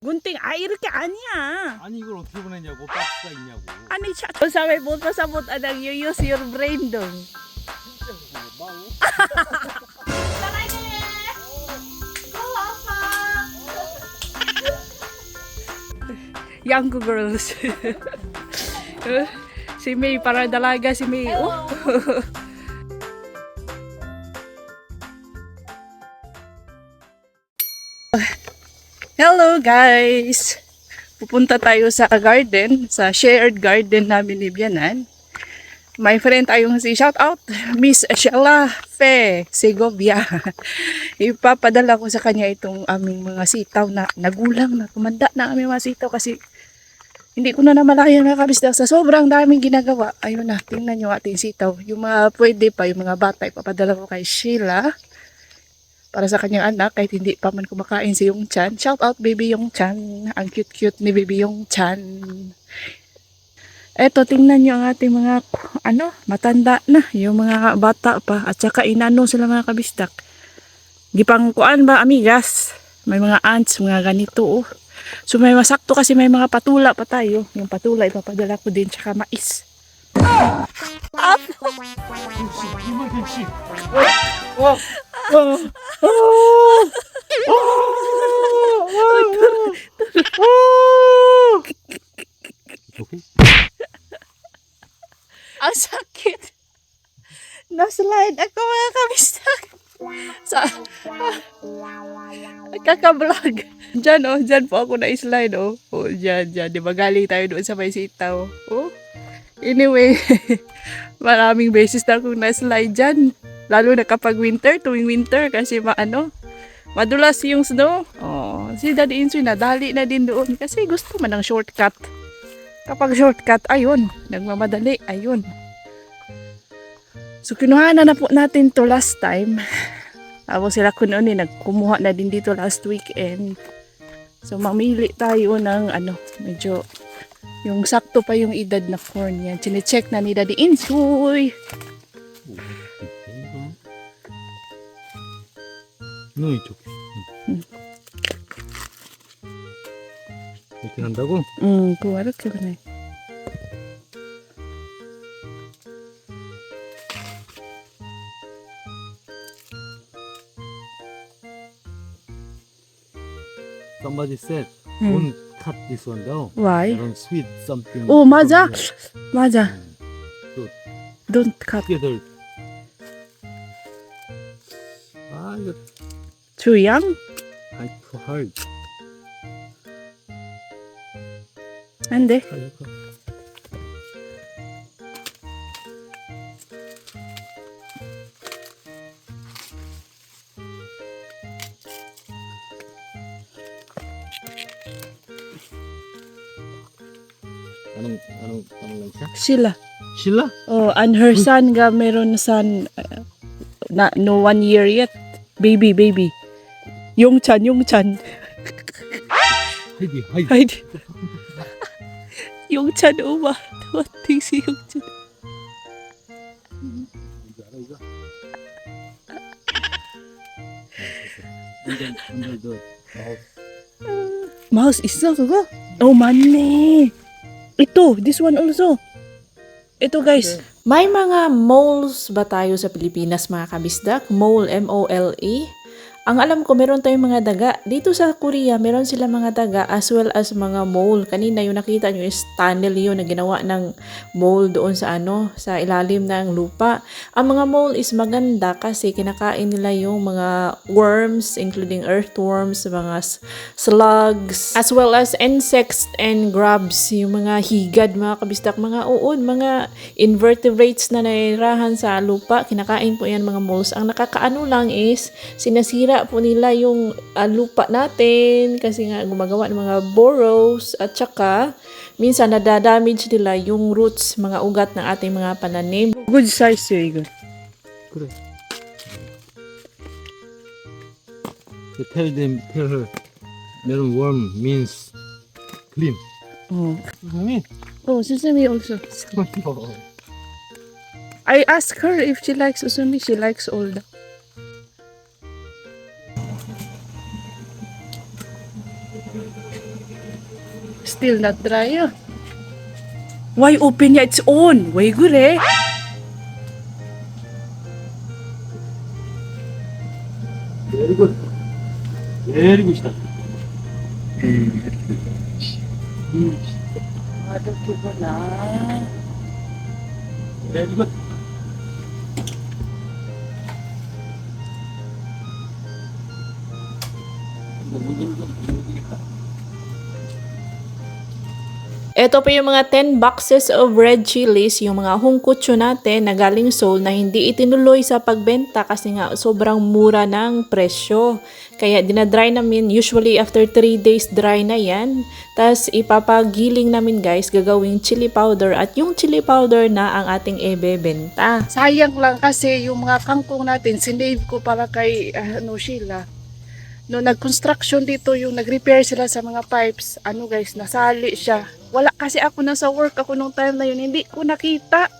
gunting 이렇게 아니야. 아니 이걸 어떻게 보냈냐고 박스가 있냐고. 아니 차. Sabi mo pasabot anang you use your brain dong. Young girls. Si May para dalaga si May. Oh. Hello guys. Pupunta tayo sa garden, sa shared garden namin ni Bianan. My friend tayong si shout out Miss Sheila Fe Segovia. Ipapadala ko sa kanya itong aming mga sitaw na nagulang na tumanda na aming mga sitaw kasi hindi ko na namalayan mga kabisdak sa sobrang daming ginagawa. Ayun na, tingnan nyo ating sitaw. Yung mga pwede pa, yung mga bata ipapadala ko kay Sheila para sa kanyang anak kahit hindi pa man kumakain si Yung Chan. Shout out baby Yung Chan. Ang cute-cute ni baby Yung Chan. Eto, tingnan nyo ang ating mga, matanda na. Yung mga bata pa. At saka inano sila mga kabisdak. Gipangkuan ba, amigas? May mga ants, mga ganito, oh. So, may masakto kasi may mga patula pa tayo. Yung patula, ipapadala ko din, tsaka mais. 김치. Ang sakit. Na-slide ako mga kabisdak. Kaka-vlog. Diyan po ako na-slide, oh. Oh, diyan. Di ba galing tayo doon sa may sitaw? Oh. Anyway, maraming beses na akong na-slide dyan. Lalo na kapag winter, tuwing winter, kasi madulas yung snow. Oh, si Daddy Insoy nadali na din doon kasi gusto man ng shortcut. Kapag shortcut, ayun, nagmamadali, ayun. So, kinuhanan na po natin to last time. Tapos sila kunoon nagkumuha na din dito last weekend. So, mamili tayo ng medyo, yung sakto pa yung edad na corn yan. Chine-check na ni Daddy Insoy. 너 이쪽. 이렇게 한다고? 그거 이렇게 그래. Somebody said, don't cut this one down. Why? Around sweet something. 오, 맞아. 맞아. Good. Don't cut. Together. 아, 이거 Too young? too hard. 안 돼. Anong lang siya? Sila. Sheila? Oh, and her son meron son no 1 year yet. Baby. Yung Chan. 하이디. Yung Chan uma. Tuwating si Yung Chan. Mouse 있어 그거? Oh, 맞네. Ito, this one also. Ito guys. May mga moles ba tayo sa Pilipinas mga kabisdak? Mole, M-O-L-E. Ang alam ko, meron tayong mga daga. Dito sa Korea, meron sila mga daga as well as mga mole. Kanina yung nakita nyo is tunnel yun na ginawa ng mole doon sa sa ilalim ng lupa. Ang mga mole is maganda kasi kinakain nila yung mga worms, including earthworms, mga slugs, as well as insects and grubs, yung mga higad, mga kabistak, mga uod, mga invertebrates na nairahan sa lupa. Kinakain po yan mga moles. Ang nakakaano lang is sinasira po nila yung lupa natin kasi nga gumagawa ng mga burrows at saka minsan nadadamage nila yung roots, mga ugat ng ating mga pananim. Good size yun, Igor. 그래. Tell her melon worm means clean. Oh. sesame. Oh, sesame also. I asked her if she likes sesame. She likes all the. Still not dry. Why open niya? It's on. Way good eh. Very good. Very goodした。Ano ko na? Very good. Ito po yung mga 10 boxes of red chilies, yung mga hungkutsu natin na galing Seoul na hindi itinuloy sa pagbenta kasi nga sobrang mura ng presyo. Kaya dinadry namin, usually after 3 days dry na yan. Tapos ipapagiling namin guys, gagawing chili powder at yung chili powder na ang ating ibebenta. Sayang lang kasi yung mga kangkong natin, sinave ko para kay Sheila. No nag-construction dito, yung nag-repair sila sa mga pipes, guys, nasali siya. Wala kasi ako nasa work ako nung time na yun, hindi ko nakita.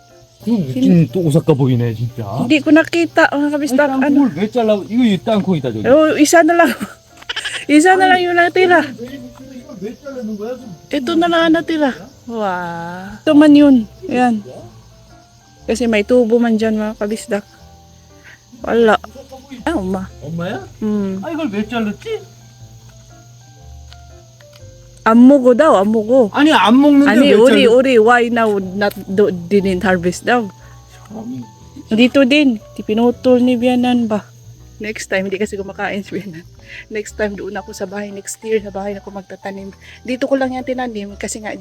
우진 또 오사카 보이네 진짜. Hindi ko nakita mga kabistak. 뭘 왜 잘라? 이거 일단 콩 있다 저기. Isa na lang. Isa na lang yung natira. 왜 자르는 거야? Ito na lang ang natira. Wow. Ito man yun. Ayan. Kasi may tubo man dyan mga kabisdak. Wala. Uma. 엄마야? 아 이걸 왜 잘랐지? Amugo daw, amugo. 아니 안 먹는데 Ani, 왜 잘랐지? uri, why now not didn't harvest daw? Dito din, pinutol ni Bianan ba? Next time, hindi kasi kumakain si Bianan. Next time, doon ako sa bahay. Next year, sa bahay ako magtatanim. Dito ko lang yan tinanim kasi nga,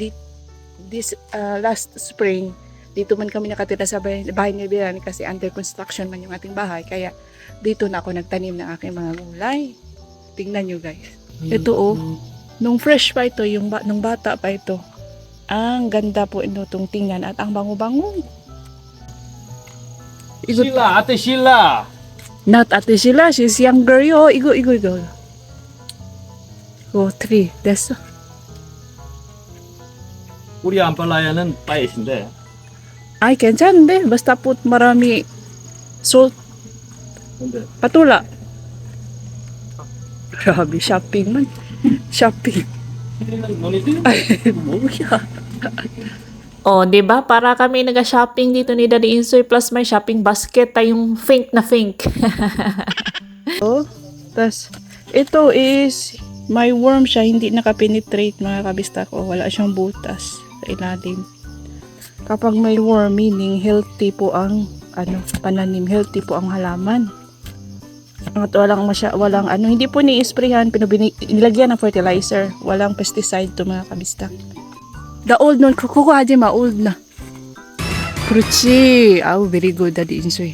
this last spring, dito man kami nakatira sa bahay ni Bianan kasi under construction man yung ating bahay. Kaya, dito na ako nagtanim ng aking mga gulay. Tingnan nyo guys. Ito oh. Nung fresh pa ito, nung bata pa ito, ang ganda po itong tingnan at ang bango-bango. 실라 아떼 실라. Not ate sila, she's younger yo. Igo. Go, 3. That's 우리 안팔라야는 다이엇인데. ay, 괜찮은데? Basta po marami salt. 근데 Patula. Grabe, shopping man. Shopping. 너희들 Ay, buya. Oh, 'di ba? Para kami naga-shopping dito ni Daddy Insoy plus may shopping basket tayong fink na fink. Oh, tas ito is may worm siya, hindi nakapenetrate mga kabistak ko. Wala siyang butas sa ilalim. Kapag may worm, meaning healthy po ang pananim, healthy po ang halaman. At walang hindi po ni-sprayhan, nilagyan ng fertilizer, walang pesticide to mga kabistak. The old nun, kukuha di old na. Kruchi! Very good, Daddy Insoy.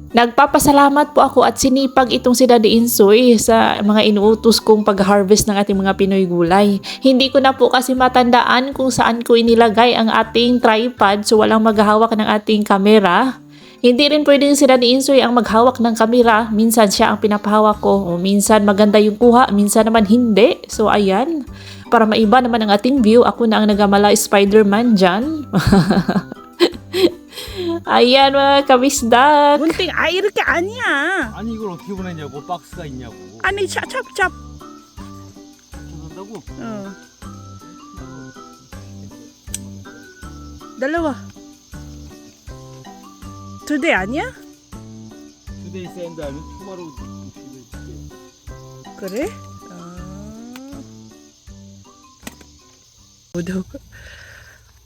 Nagpapasalamat po ako at sinipag itong si Daddy Insoy sa mga inuutos kong pag-harvest ng ating mga Pinoy gulay. Hindi ko na po kasi matandaan kung saan ko inilagay ang ating tripod so walang maghahawak ng ating kamera. Hindi rin pwedeng si Daddy Insoy ang maghawak ng kamera. Minsan siya ang pinapahawak ko. O minsan maganda yung kuha, minsan naman hindi. So ayan, para maiba naman ang ating view, ako na ang nagamala Spider-Man dyan. Ayan mga kabisdak. Bunting, 이렇게 아니야. 아니 이걸 어떻게 보냈냐고 박스가 있냐고. 아니, 찹. 한다고? Dalawa. Today 아니야? Today send 아니면 tomorrow. 그래?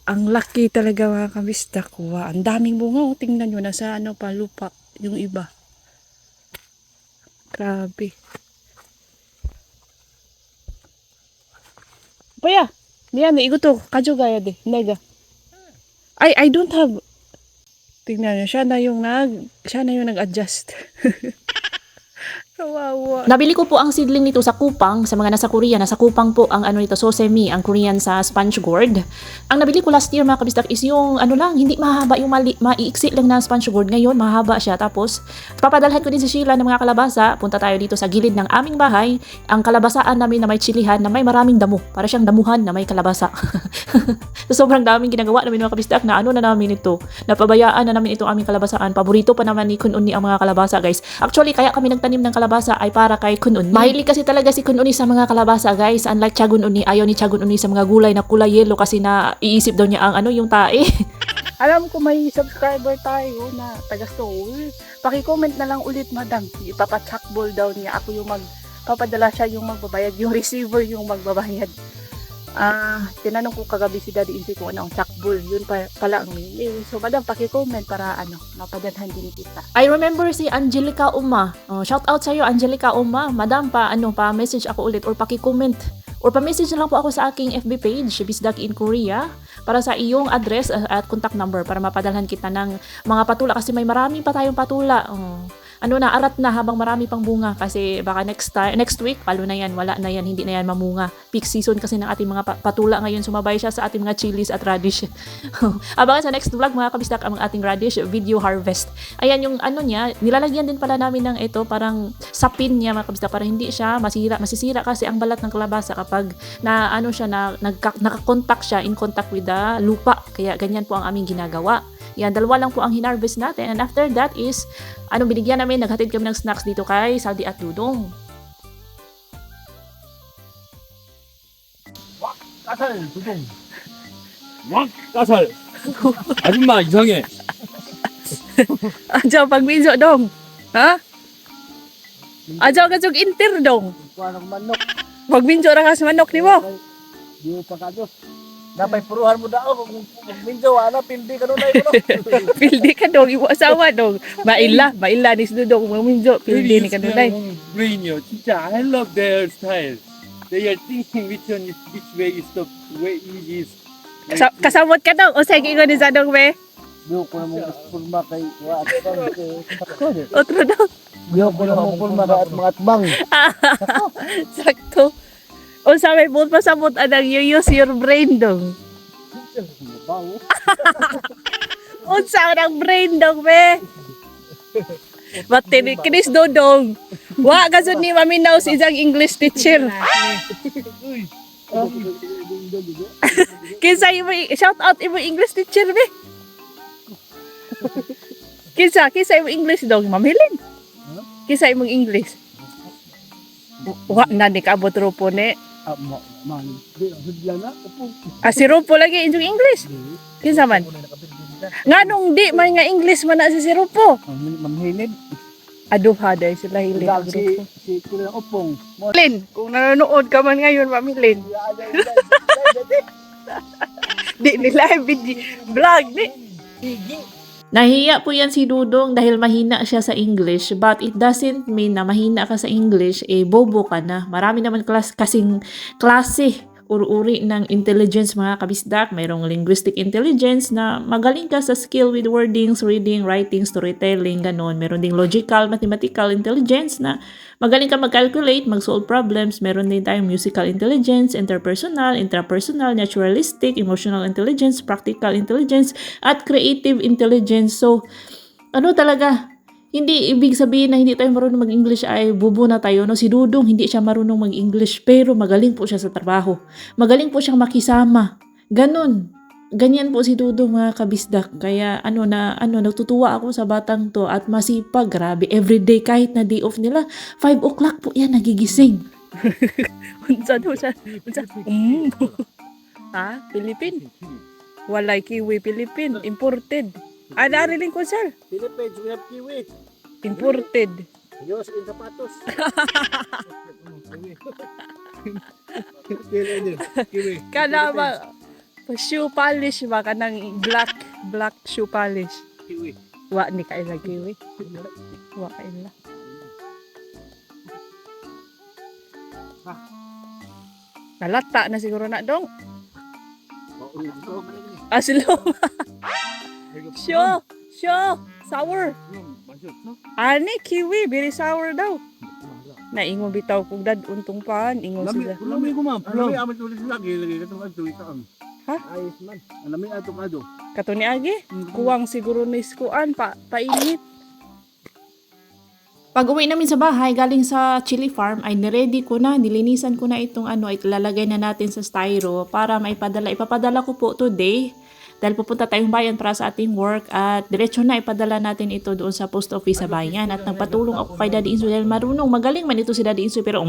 Ang laki talaga mga kabisdak ko. Ang daming bunga. Oh. Tingnan nyo, nasa pa lupa yung iba. Grabe. Paya, miyan, igo to. Kajugaya de. Nega. I don't have. Tingnan nyo, siya na yung nag-adjust. Kawawa. Nabili ko po ang seedling nito sa Kupang, sa mga nasa Korea. Nasa Kupang po ang nito, sosemi, ang Korean sa sponge gourd. Ang nabili ko last year mga kabistak is yung hindi mahaba, yung maiiksi lang na sponge gourd. Ngayon, mahaba siya. Tapos, papadalhan ko din si Sheila ng mga kalabasa. Punta tayo dito sa gilid ng aming bahay. Ang kalabasaan namin na may chilihan, na may maraming damo. Para siyang damuhan na may kalabasa. So, sobrang daming ginagawa namin mga kabistak na na namin ito. Napabayaan na namin itong aming kalabasaan. Paborito pa naman ni Kununni ang mga kalabasa, guys. Actually, kaya kami nagtanim ng kalabasa kalabasa ay para kay Kun Uni. Mahilig kasi talaga si Kun Uni sa mga kalabasa, guys. Unlike Chagun Uni, ayaw ni Chagun Uni sa mga gulay na kulay yellow kasi na iisip daw niya ang yung tae. Alam ko may subscriber tayo na taga Seoul. Paki-comment na lang ulit, madam. Ipapachakbol daw niya. Ako yung papadala siya yung magbabayad. Yung receiver yung magbabayad. Tinanong ko kagabi si Daddy Insi kung ano ang chakbol. Yun pala ang meaning. So, madam, paki-comment para mapadalhan din kita. I remember si Angelica Uma. Shout out sa iyo, Angelica Uma. Madam, pa-message ako ulit or paki-comment. Or pa-message na lang po ako sa aking FB page, Bisdak in Korea, para sa iyong address at contact number para mapadalhan kita ng mga patula kasi may marami pa tayong patula. Arat na habang marami pang bunga kasi baka next week, palo na yan, wala na yan, hindi na yan mamunga. Peak season kasi ng ating mga patula ngayon, sumabay siya sa ating mga chilies at radish. Abangan sa next vlog mga kabisdak ang ating radish video harvest. Ayan yung niya, nilalagyan din pala namin ng ito, parang sapin niya mga kabisdak para hindi siya masisira kasi ang balat ng kalabasa kapag nakakontak siya, in contact with the lupa. Kaya ganyan po ang aming ginagawa. Yan, dalawa lang po ang hinarvest natin. And after that is, binigyan namin, naghatid kami ng snacks dito kay Saldi at Dudong. 까살 두둥. 왕 까살. 아줌마 이상해. Adyaw, pagminso dong. Ha? Adyaw ka sug inter dong. Kuanang manok. Pagminso ra ka sa manok ni mo. Di pa kados. Napay puruhan mo daw kung minjo ana pildi ka dunay mo. Pildi ka dong, iwa asawa dong. Maila ni Dudong pagminso, pildi ni kanunay. brain이요. 진짜 I love their style. They are thinking which way is the way it is. Kasamot ka dong. O sige ko ni sa dong be. Diyo ko na mo pulma kay wa at Otro dong. Diyo ko na mo pulma kay at mga atbang. Sakto. O sa may buot pasamot anang you use your brain dong. Unsa ang brain dong be? Batini Chris Dodong. Wa gasud ni maminaw si isang English teacher. Kinsa imo shout out imo English teacher be? Kinsa imo English dong, Mamilin? Kinsa imong English? Wa na ni kaabot rupo ni. Man, di hudla na upo. Si Rupo lagi inyong English. Kinsa man? Nganong di man nga English man na si Rupo. Mamhilid. Aduh haday sila hilid ang grupo. Si kuya upong. Lin, kung nanonood ka man ngayon, Mamilin. Di nila video vlog ni. Nahiya po yan si Dudong dahil mahina siya sa English, but it doesn't mean na mahina ka sa English, bobo ka na. Marami naman kasing klase uri ng intelligence mga kabisdak. Mayroong linguistic intelligence na magaling ka sa skill with wordings, reading, writing, storytelling, ganon. Meron ding logical, mathematical intelligence na magaling ka mag-calculate, mag-solve problems. Meron din tayong musical intelligence, interpersonal, intrapersonal, naturalistic, emotional intelligence, practical intelligence, at creative intelligence. So, talaga, hindi ibig sabihin na hindi tayo marunong mag-English ay bubo na tayo. No? Si Dudong hindi siya marunong mag-English pero magaling po siya sa trabaho. Magaling po siyang makisama. Ganon. Ganyan po si Dudong mga kabisdak. Kaya natutuwa ako sa batang to at masipag. Grabe, everyday kahit na day off nila, 5 o'clock po yan nagigising. Unsa. Ha? Philippine? Walay kiwi Philippine. Imported. Nariling ko sir. Philippines, we have kiwi. Imported. Diyos in sapatos. kiwi. Kana ba? Shoe polish ba? Kanang black shoe polish. kiwi. Wa ni kaila kiwi. Wa kaila. Nalata na siguro na dong. Aslo. Sure. Sour. Ani kiwi, very sour daw. Naingon bitaw kung dad untong pan, ingon sila. Lami ko ma'am. Lami amat ulit lagi katong adto itaon. Ha? Ayos man. Lami atong ado. Kato ni Agi, kuwang siguro ni skuan painit. Pag uwi namin sa bahay, galing sa chili farm, ay niready ko na, nilinisan ko na itong ay ilalagay na natin sa styro para maipadala. Ipapadala ko po today dahil pupunta tayong bayan para sa ating work at diretso na ipadala natin ito doon sa post office sa bayan at nagpatulong ako kay Daddy Insoy dahil marunong, magaling man ito si Daddy Insoy pero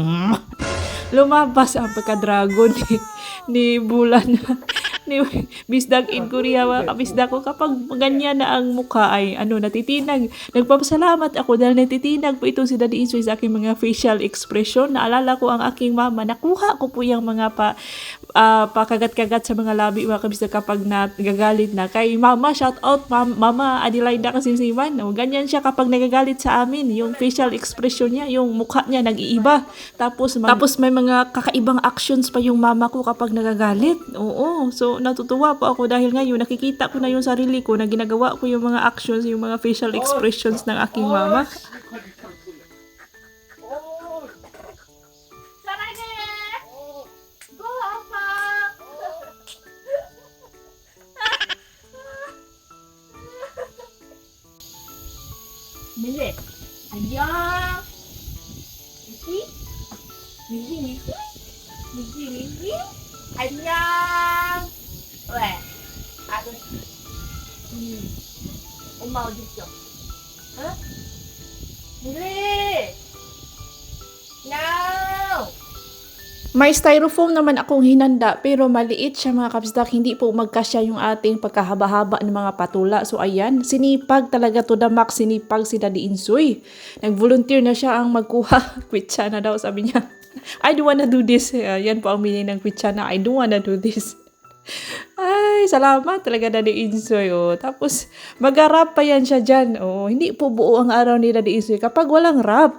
lumabas ang pagka-dragon ni Bulan ni Bisdag in Korea, mga kabisda ko. Kapag ganyan na ang mukha ay natitinag. Nagpapasalamat ako dahil natitinag po ito si Daddy Insoy sa aking mga facial expression. Naalala ko ang aking mama. Nakuha ko po yung mga pakagat-kagat sa mga labi, mga kabisda, kapag nagagalit na. Kay mama, shout out Mama Adelaida Kasimsiman. Ganyan siya kapag nagagalit sa amin. Yung facial expression niya, yung mukha niya nag-iiba. Tapos may mga kakaibang actions pa yung mama ko kapag nagagalit. Oo. So, natutuwa po ako dahil ngayon nakikita ko na yung sarili ko na ginagawa ko yung mga actions, yung mga facial expressions ng aking mama. Mili. Ayan. Miki. Miki. Ayan. Weh. Ako. Umaw dito. Ha? Mili. Now. May styrofoam naman akong hinanda pero maliit siya, mga kabisdak. Hindi po magkasya yung ating pagkahaba-haba ng mga patula. So ayan, sinipag talaga to the max, sinipag si Daddy Insoy. Nag-volunteer na siya ang magkuha. Kwitsa na daw, sabi niya. I don't wanna do this. Yan po ang meaning ng kwitsa na, I don't wanna do this. Ay, salamat talaga Daddy Insoy. Oh. Tapos mag-rap pa yan siya dyan. Oh, hindi po buo ang araw ni Daddy Insoy kapag walang rap.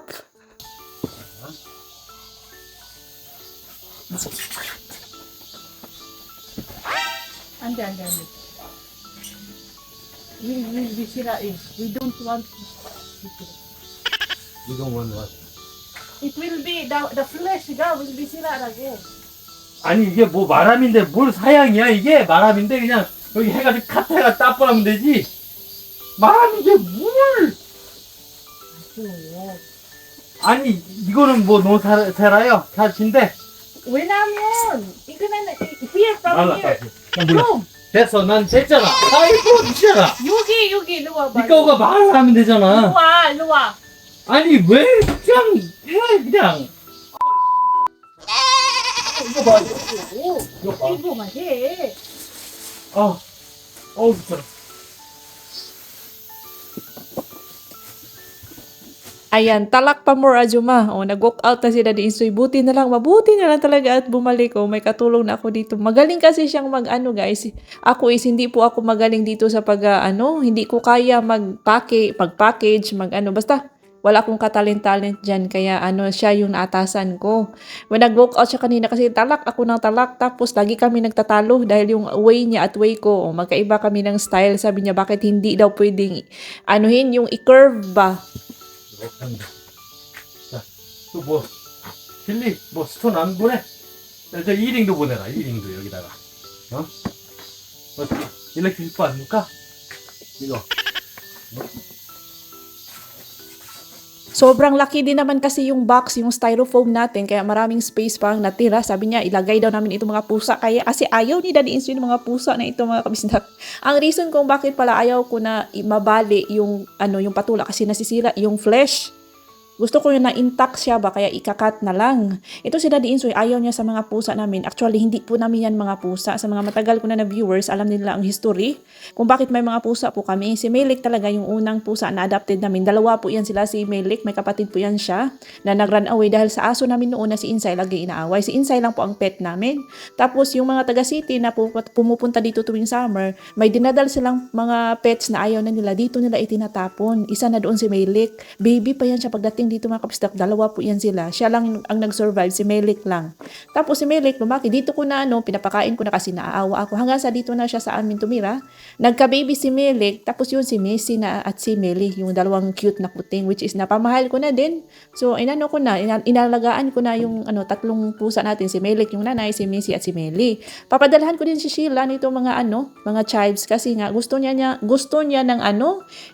Ande. Will be sirain. We don't want it. You don't want what? It will be the flesh will be sira lagi. 아니 이게 뭐 마람인데 뭘 사양이야 이게. 마람인데 그냥 여기 해가지고 카트에가 따보라면 되지. 마람인데 뭘. 아니 이거는 뭐 노사라요? 사진데. 왜냐면 이거는 here from 알라 here. 좀 됐어. 난 됐잖아. 아이고 진짜라. 여기 일로 와봐. 니가 오가 말을 하면 되잖아. 일로 와. 아니 왜 그냥 해 그냥. 이거 봐. 이거 봐. 이거만 해. 진짜. Ayan, talak pa more Ajuma. Nag-walk out na si Daddy Insoy. Mabuti na lang talaga at bumalik. May katulong na ako dito. Magaling kasi siyang guys. Ako hindi po ako magaling dito sa hindi ko kaya mag-package, basta wala akong katalent-talent dyan. Kaya siya yung naatasan ko. When nag-walk out siya kanina kasi talak ako ng talak. Tapos lagi kami nagtatalo dahil yung way niya at way ko, magkaiba kami ng style. Sabi niya, bakit hindi daw pwedeng yung i-curve ba? 자, 또 뭐 딜리 뭐 스톤 안 보내? 저 2링도 보내라. 2링도 여기다가. 일렉트릭 안 줄까? 이거. Sobrang laki din naman kasi yung box, yung styrofoam natin, kaya maraming space pang natira. Sabi niya, ilagay daw namin itong mga pusa. Kasi ayaw ni Daddy Insoy ng mga pusa na ito, mga kabisdak. Ang reason kung bakit pala ayaw ko na mabali yung patula kasi nasisira yung flesh. Gusto ko yun na intact siya ba, kaya ikakat na lang. Ito si Daddy Insoy, ayaw niya sa mga pusa namin. Actually, hindi po namin yan mga pusa. Sa mga matagal ko na viewers, alam nila ang history. Kung bakit may mga pusa po kami. Si Melik talaga yung unang pusa na adopted namin. Dalawa po yan sila, si Melik. May kapatid po yan siya na nag-run away dahil sa aso namin noon na si Insay lagi inaaway. Si Insay lang po ang pet namin. Tapos yung mga taga-city na pumupunta dito tuwing summer, may dinadal silang mga pets na ayaw na nila. Dito nila itinatapon. Isa na doon si Melik. Baby pa yan siya pagdating dito, mga kabisdak, dalawa po yan sila. Siya lang ang nag-survive, si Melik lang. Tapos si Melik, lumaki. Dito ko na pinapakain ko na kasi naaawa ako. Hanggang sa dito na siya sa amin tumira. Nagka-baby si Melik, tapos yun si Messi na at si Meli, yung dalawang cute na kuting, which is napamahal ko na din. So, inalagaan ko na yung tatlong pusa natin, si Melik, yung nanay, si Messi at si Meli. Papadalhan ko din si Sheila nito mga chives kasi nga gusto niya ng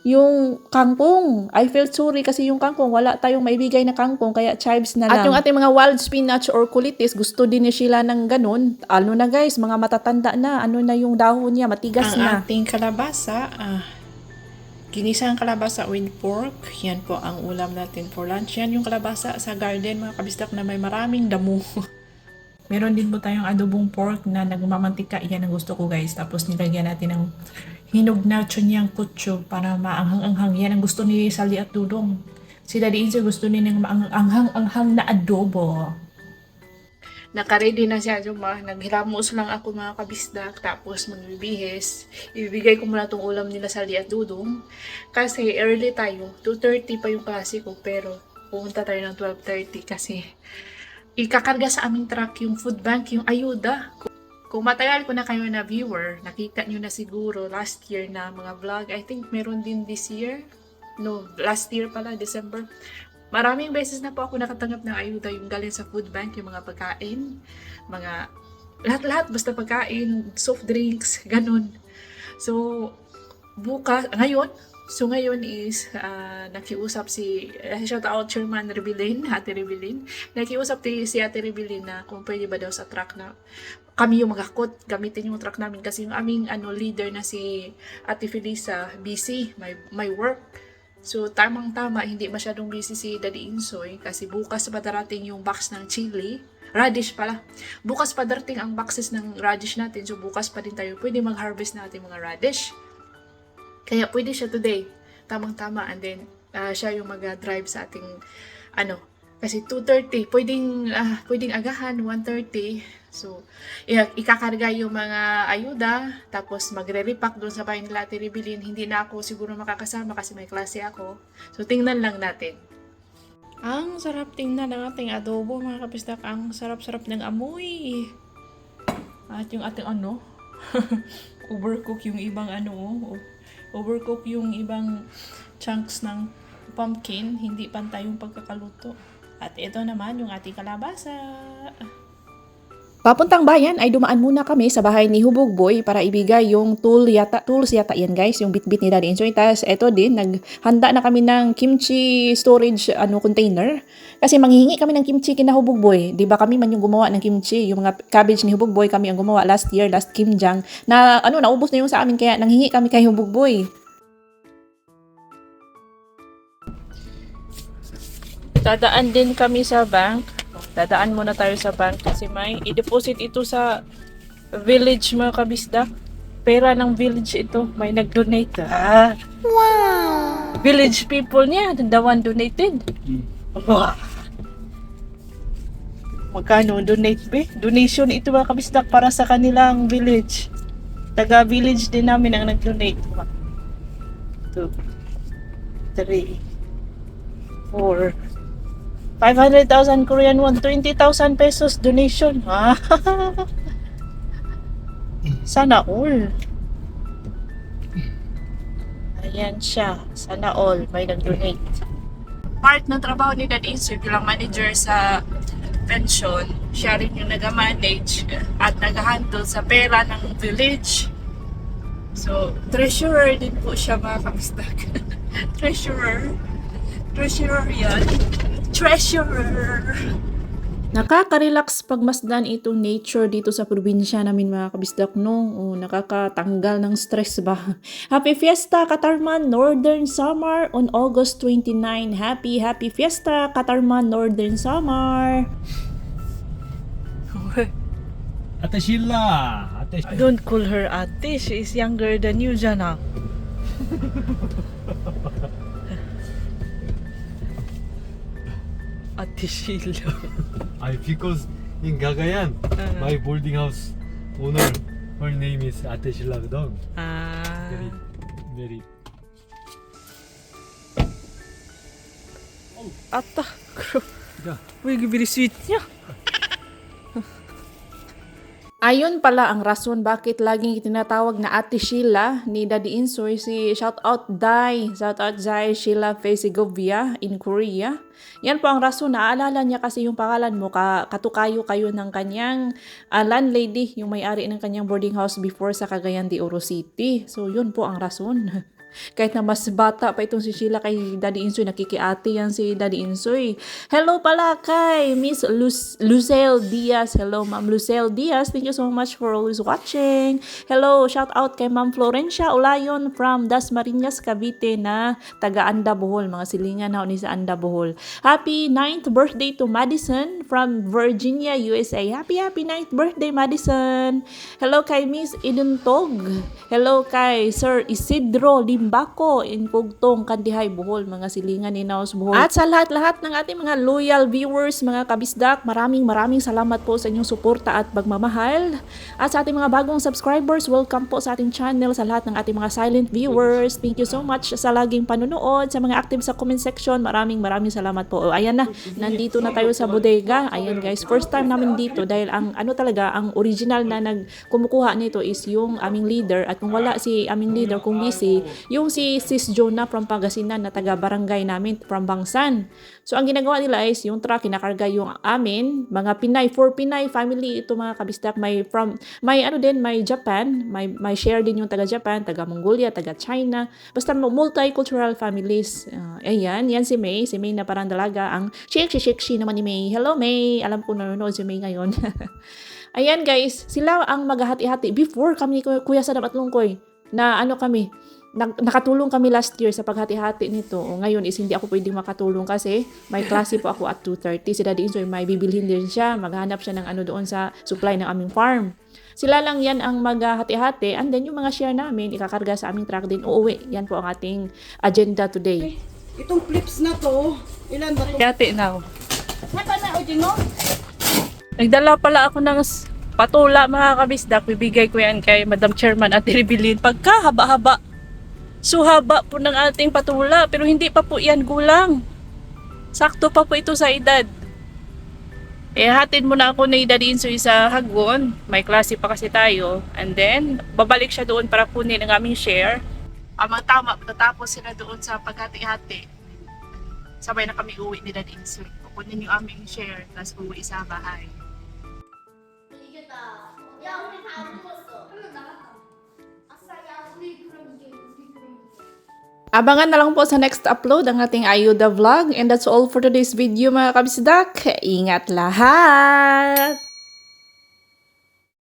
yung kangkong. I felt sorry kasi yung kangkong wala tayong maibigay na kangkong, kaya chives na lang. At yung ating mga wild spinach or kulitis, gusto din ni Sheila ng ganun. Ano na guys, mga matatanda na, ano na yung dahon niya, matigas na. Ang ating kalabasa, ginisang kalabasa with pork. Yan po ang ulam natin for lunch. Yan yung kalabasa sa garden, mga kabisdak, na may maraming damo. Meron din po tayong adobong pork na nagmamantika. Yan ang gusto ko guys. Tapos nilagyan natin ng hinog na chunyang kutso para maanghang-anghang. Yan ang gusto ni Sally at Dudong. Si Daddy Inso gusto niya ng maanghang-anghang na adobo. Naka-ready na siya, naghilamos lang ako mga kabisdak, tapos magbibihis. Ibibigay ko muna itong ulam nila Sally at Dudong. Kasi early tayo, 2:30 pa yung klase ko, pero pumunta tayo ng 12:30 kasi ikakarga sa aming truck yung food bank, yung ayuda. Kung matagal ko na kayo na viewer, nakita nyo na siguro last year na mga vlog. I think meron din this year. No, last year pala, December. Maraming beses na po ako nakatanggap ng ayuda yung galing sa food bank, yung mga pagkain, mga lahat-lahat, basta pagkain, soft drinks, ganun. So, ngayon is nakiusap si shout out Chairman Rebelin, Ate Rebelin. Nakiusap si Ate Rebelin na kung pwede ba daw sa truck na kami yung magakot, gamitin yung truck namin kasi yung aming leader na si Ate Felisa busy, may work. So tamang-tama, hindi masyadong busy si Daddy Insoy kasi bukas pa darating yung box ng chili. Radish pala. Bukas pa darating ang boxes ng radish natin. So bukas pa din tayo pwede mag-harvest natin mga radish. Kaya pwede siya today. Tamang-tama. And then, siya yung mag-drive sa ating, kasi 2:30. Pwedeng agahan, 1:30. So, ikakarga yung mga ayuda. Tapos, magre-repack doon sa bahay nila Ate Rebelin. Hindi na ako siguro makakasama kasi may klase ako. So, tingnan lang natin. Ang sarap tingnan ng ating adobo, mga kapistak. Ang sarap-sarap ng amoy. At yung ating overcook yung ibang overcook yung ibang chunks ng pumpkin, hindi pantay yung pagkakaluto. At ito naman yung ating kalabasa. Papuntang bayan ay dumaan muna kami sa bahay ni Hubog Boy para ibigay yung tools yata yan guys, yung bitbit ni Daddy Insoy. Tapos eto din, naghanda na kami ng kimchi storage container. Kasi manghihingi kami ng kimchi kina Hubog Boy. Di ba kami man yung gumawa ng kimchi, yung mga cabbage ni Hubog Boy kami ang gumawa last kimjang. Na naubos na yung sa amin kaya nanghingi kami kay Hubog Boy. Dadaan din kami sa bank. Dadaan muna tayo sa bank kasi may i-deposit ito sa village, mga kabisda. Pera ng village ito. May nag-donate. Wow! Village people niya, the one donated. Wow! Magkano donate be? Donation ito, mga kabisda, para sa kanilang village. Taga-village din namin ang nag-donate. 2, 3, 4, 500,000 Korean won, 20,000 pesos donation. Sana all. Ayan siya. Sana all. May nag-donate. Part ng trabaho ni Daddy Insoy bilang manager sa pension, siya rin yung nag-manage at nag-handle sa pera ng village. So, treasurer din po siya, mga kabistak. Treasurer yan. Treasurer. Nakaka-relax pagmasdan itong nature dito sa probinsya namin, mga kabisdak, no? Nakakatanggal ng stress ba? Happy Fiesta, Katarman Northern Samar on August 29. Happy Fiesta, Katarman Northern Samar. Ate Sheila! Don't call her ate. She is younger than you, Jana. Ate Sheila. Because in Gagayan, my boarding house owner, her name is Ate Sheila dog. Very. Ata. Yeah. Very sweet niya. Ayun pala ang rason bakit laging tinatawag na Ate Sheila ni Daddy Insoy si shoutout Dai Sheila Fesigovia in Korea. Yan po ang rason, naaalala niya kasi yung pangalan mo, katukayo kayo ng kanyang landlady, yung may-ari ng kanyang boarding house before sa Cagayan de Oro City. So yun po ang rason. Kahit na mas bata pa itong si Sheila kay Daddy Insoy, nakikiate yan si Daddy Insoy. Hello pala kay Miss Lucelle Diaz. Hello Ma'am Lucelle Diaz. Thank you so much for always watching. Hello, shout out kay Ma'am Florencia Olayon from Dasmariñas, Cavite na taga Anda Bohol. Mga silingan na ni sa Anda Bohol. Happy 9th birthday to Madison from Virginia, USA. Happy 9th birthday Madison. Hello kay Miss Iduntog. Hello kay Sir Isidro Limbako in Pugtong, Kandihay, Bohol. Mga silingan ni Naos Bohol. At sa lahat-lahat ng ating mga loyal viewers, mga kabisdak, maraming salamat po sa inyong suporta at pagmamahal. At sa ating mga bagong subscribers, welcome po sa ating channel. Sa lahat ng ating mga silent viewers, thank you so much sa laging panunood. Sa mga active sa comment section, maraming salamat po. O, ayan na, nandito na tayo sa bodega. Ayan guys, first time namin dito dahil ang ang original na kumukuha nito is yung aming leader, at kung wala si aming leader, kung busy, yung si Sis Jonah from Pangasinan na taga barangay namin from Bangsan. So ang ginagawa nila is yung truck kinakarga yung amin, mga Pinay, for Pinay family ito mga kabisdak, may Japan, may share din yung taga Japan, taga Mongolia, taga China, basta multicultural families. Ayan, yan si May na parang dalaga, ang shake naman ni May. Hello May, alam ko nanonood si May ngayon. Ayan guys, sila ang maghahati-hati. Before kami ni Kuya Sadam at Lungkoy, na nakatulong kami last year sa paghati-hati nito. O ngayon is hindi ako pwedeng makatulong kasi may klase po ako at 2:30. Si Daddy Insoy may bibilhin din siya. Maghanap siya ng doon sa supply ng aming farm. Sila lang yan ang maghahati-hati, and then yung mga share namin ikakarga sa aming truck din uuwi. Yan po ang ating agenda today. Itong clips na to, ilan ba to? Hati now. Napa na, Ojino? Nagdala pala ako ng patula mga kabisdak. Bibigay ko yan kay Madam Chairman at Ribilin. Pagka haba-haba. So haba po ng ating patula, pero hindi pa po yan gulang. Sakto pa po ito sa edad. Hatid muna ako ni Daddy Insoy sa Hagon. May klase pa kasi tayo. And then, babalik siya doon para kunin ang aming share. Amang tama, tatapos sila doon sa paghati-hati. Sabay na kami uwi ni Daddy Insoy. Kukunin yung aming share, tapos uwi sa bahay. Abangan na lang po sa next upload ang ating Ayuda vlog. And that's all for today's video mga kabisdak. Ingat lahat!